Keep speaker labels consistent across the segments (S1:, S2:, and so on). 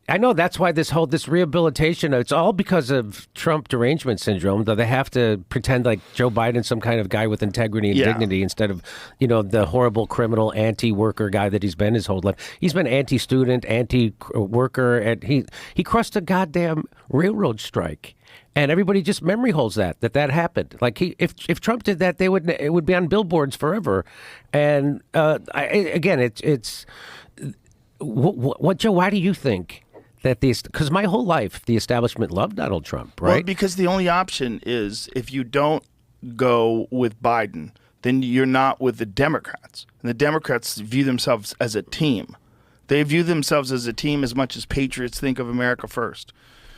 S1: I know that's why this rehabilitation, it's all because of Trump derangement syndrome, though they have to pretend like Joe Biden's some kind of guy with integrity and dignity instead of, the horrible criminal anti-worker guy that he's been his whole life. He's been anti-student, anti-worker, and he crushed a goddamn railroad strike. And everybody just memory holds that happened. Like if Trump did that, it would be on billboards forever. And it's what Joe? Why do you think that because my whole life the establishment loved Donald Trump, right?
S2: Well, because the only option is if you don't go with Biden, then you're not with the Democrats. And the Democrats view themselves as a team. They view themselves as a team as much as patriots think of America first.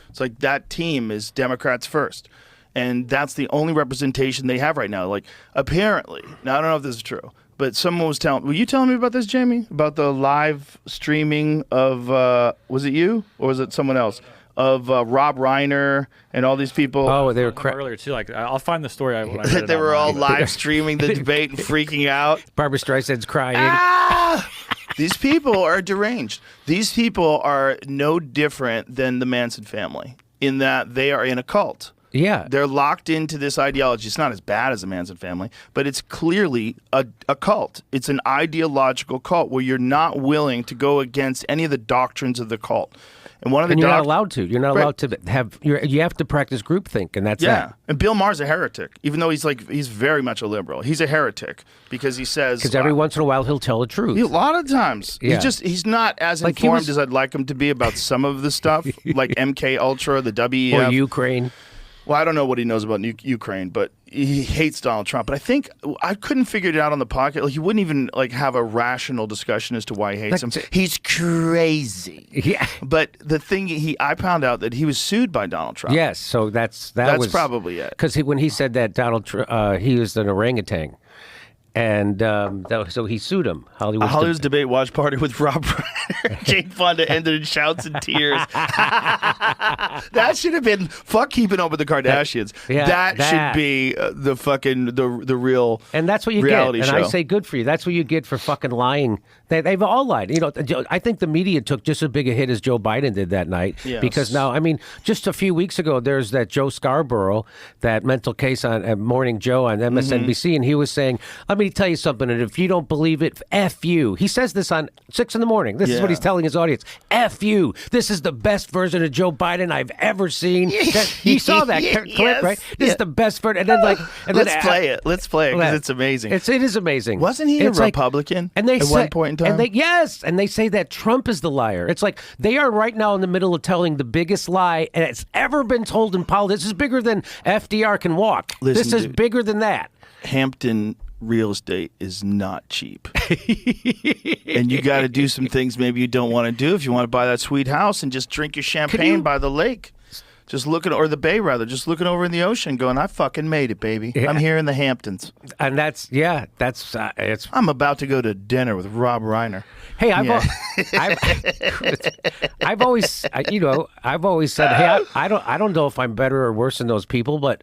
S2: It's like that team is Democrats first. And that's the only representation they have right now. Like, apparently, now I don't know if this is true, but someone was were you telling me about this, Jamie? About the live streaming of, was it you or was it someone else? Of Rob Reiner and all these people.
S1: Oh, they were
S3: earlier too. Like, I'll find the story.
S2: They were all live streaming the debate and freaking out.
S1: Barbara Streisand's crying.
S2: Ah! These people are deranged. These people are no different than the Manson family in that they are in a cult.
S1: Yeah.
S2: They're locked into this ideology. It's not as bad as the Manson family, but it's clearly a cult. It's an ideological cult where you're not willing to go against any of the doctrines of the cult. And
S1: you're not allowed to. You're not allowed to have. You have to practice groupthink, and that's that.
S2: And Bill Maher's a heretic, even though he's very much a liberal. He's a heretic because he says
S1: every once in a while he'll tell the truth.
S2: A lot of times, he's not as informed as I'd like him to be about some of the stuff, like MK Ultra, the WEF,
S1: or Ukraine.
S2: Well, I don't know what he knows about Ukraine, but he hates Donald Trump. But I think I couldn't figure it out on the podcast. Like, he wouldn't even have a rational discussion as to why he hates him. He's crazy.
S1: Yeah.
S2: But the thing I found out that he was sued by Donald Trump.
S1: Yes. So that's
S2: probably it.
S1: Because when he said that he was an orangutan. And so he sued him.
S2: Hollywood's debate watch party with Rob Reiner. Jane Fonda ended in shouts and tears. That should have been fuck Keeping Up with the Kardashians. That should be the real
S1: and that's what you
S2: reality
S1: get.
S2: show.
S1: And I say good for you. That's what you get for fucking lying. They've all lied. I think the media took just as big a hit as Joe Biden did that night.
S2: Yes.
S1: Because now, just a few weeks ago, there's that Joe Scarborough, that mental case on Morning Joe on MSNBC, and he was saying, let me tell you something, and if you don't believe it, F you. He says this on 6 in the morning. This is what he's telling his audience. F you. This is the best version of Joe Biden I've ever seen. He saw that clip, right? This is the best version. And then
S2: let's play it. Let's play it because it's amazing.
S1: It is amazing.
S2: Wasn't he a Republican at one point in time?
S1: And they say that Trump is the liar. It's like they are right now in the middle of telling the biggest lie that's ever been told in politics. This is bigger than FDR can walk. This is bigger than that.
S2: Hampton real estate is not cheap. And you got to do some things maybe you don't want to do if you want to buy that sweet house and just drink your champagne by the lake. Or the bay, rather. Just looking over in the ocean going, I fucking made it, baby. Yeah. I'm here in the Hamptons.
S1: And it's...
S2: I'm about to go to dinner with Rob Reiner.
S1: Hey, I've always said, hey, I don't know if I'm better or worse than those people, but,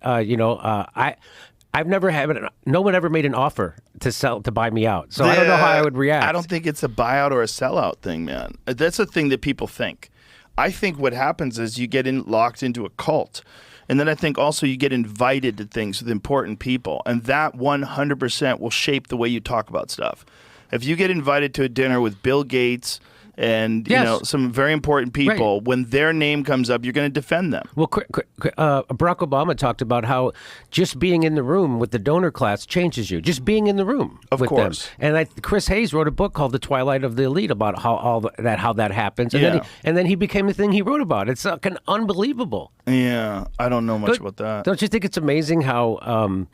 S1: I've never no one ever made an offer to buy me out. So I don't know how I would react.
S2: I don't think it's a buyout or a sellout thing, man. That's a thing that people think. I think what happens is you get locked into a cult. And then I think also you get invited to things with important people. And that 100% will shape the way you talk about stuff. If you get invited to a dinner with Bill Gates and some very important people, when their name comes up, you're going to defend them.
S1: Well, Barack Obama talked about how just being in the room with the donor class changes you. Just being in the room with them. And Chris Hayes wrote a book called The Twilight of the Elite about how that happens. And then he became the thing he wrote about. It's fucking unbelievable.
S2: Yeah, I don't know much about that.
S1: Don't you think it's amazing how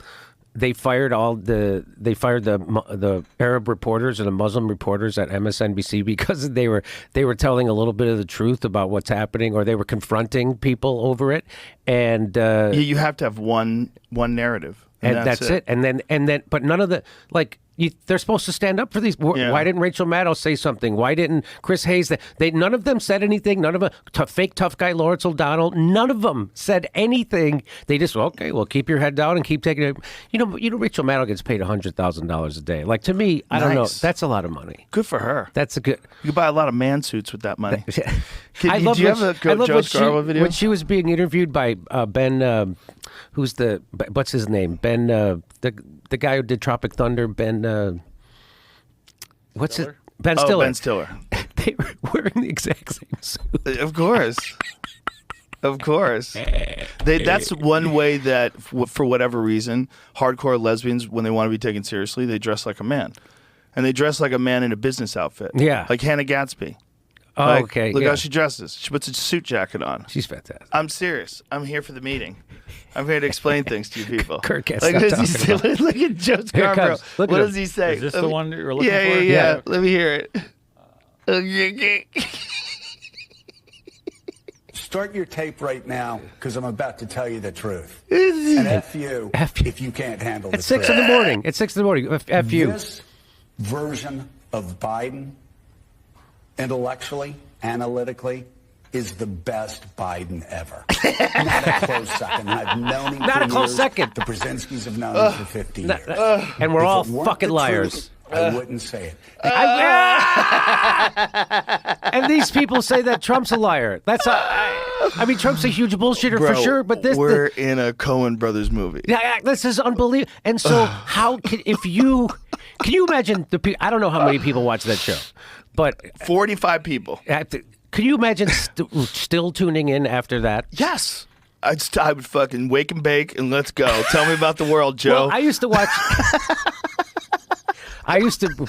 S1: they fired the Arab reporters and the Muslim reporters at MSNBC because they were telling a little bit of the truth about what's happening, or they were confronting people over it. And
S2: you have to have one narrative,
S1: and that's it. And then but none of the They're supposed to stand up for these. Why didn't Rachel Maddow say something? Why didn't Chris Hayes? None of them said anything. None of them, fake tough guy Lawrence O'Donnell, none of them said anything. They just, okay, well, keep your head down and keep taking it. You know, Rachel Maddow gets paid $100,000 a day. Like, to me, I don't know. That's a lot of money.
S2: Good for her.
S1: That's a good.
S2: You can buy a lot of man suits with that money.
S1: Do you have a Joe Scarborough video? When she was being interviewed by Ben, what's his name? Ben, the guy who did Tropic Thunder, Ben, what's it? Ben Stiller.
S2: Ben Stiller.
S1: They were wearing the exact same suit.
S2: Of course. Of course. That's one way that, for whatever reason, hardcore lesbians, when they want to be taken seriously, they dress like a man. And they dress like a man in a business outfit.
S1: Yeah.
S2: Like Hannah Gadsby.
S1: Oh,
S2: like,
S1: okay.
S2: Look how she dresses. She puts a suit jacket on.
S1: She's fantastic.
S2: I'm serious. I'm here for the meeting. I'm here to explain things to you people.
S1: Kirk can't
S2: like,
S1: stop talking about it.
S2: Look at Joe Scarborough. What does he say?
S3: Is this the one you're looking for?
S2: Yeah. Let me hear it.
S4: Start your tape right now, because I'm about to tell you the truth. And F you if you can't handle the truth.
S1: At 6 in the morning. At 6 in the morning. F you.
S4: This version of Biden, intellectually, analytically, is the best Biden ever. Not a close second. I've known him
S1: Not
S4: for
S1: a close
S4: years.
S1: second.
S4: The Brzezinskis have known him for 50 years.
S1: And we're
S4: If
S1: all
S4: it weren't
S1: fucking
S4: the
S1: liars.
S4: truth, I wouldn't say it.
S1: And these people say that Trump's a liar. That's I mean, Trump's a huge bullshitter for sure, but
S2: we're in a Coen Brothers movie.
S1: This is unbelievable. And so, can you imagine the people? I don't know how many people watch that show, but
S2: 45 people.
S1: Can you imagine still tuning in after that?
S2: Yes. I would fucking wake and bake and let's go. Tell me about the world, Joe.
S1: Well, I used to watch.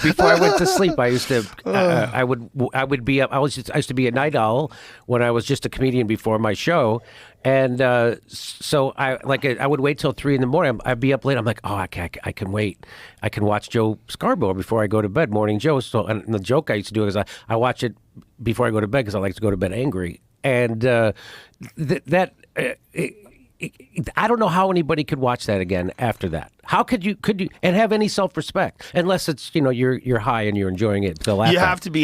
S1: Before I went to sleep, I used to I would be up. I used to be a night owl when I was just a comedian before my show, and so I would wait till 3 in the morning. I'd be up late. I'm like, oh, I can wait. I can watch Joe Scarborough before I go to bed, Morning Joe. So, and the joke I used to do is I watch it before I go to bed because I like to go to bed angry, and I don't know how anybody could watch that again after that. How could you and have any self-respect unless it's you're high and you're enjoying it to laugh
S2: You
S1: at.
S2: have to be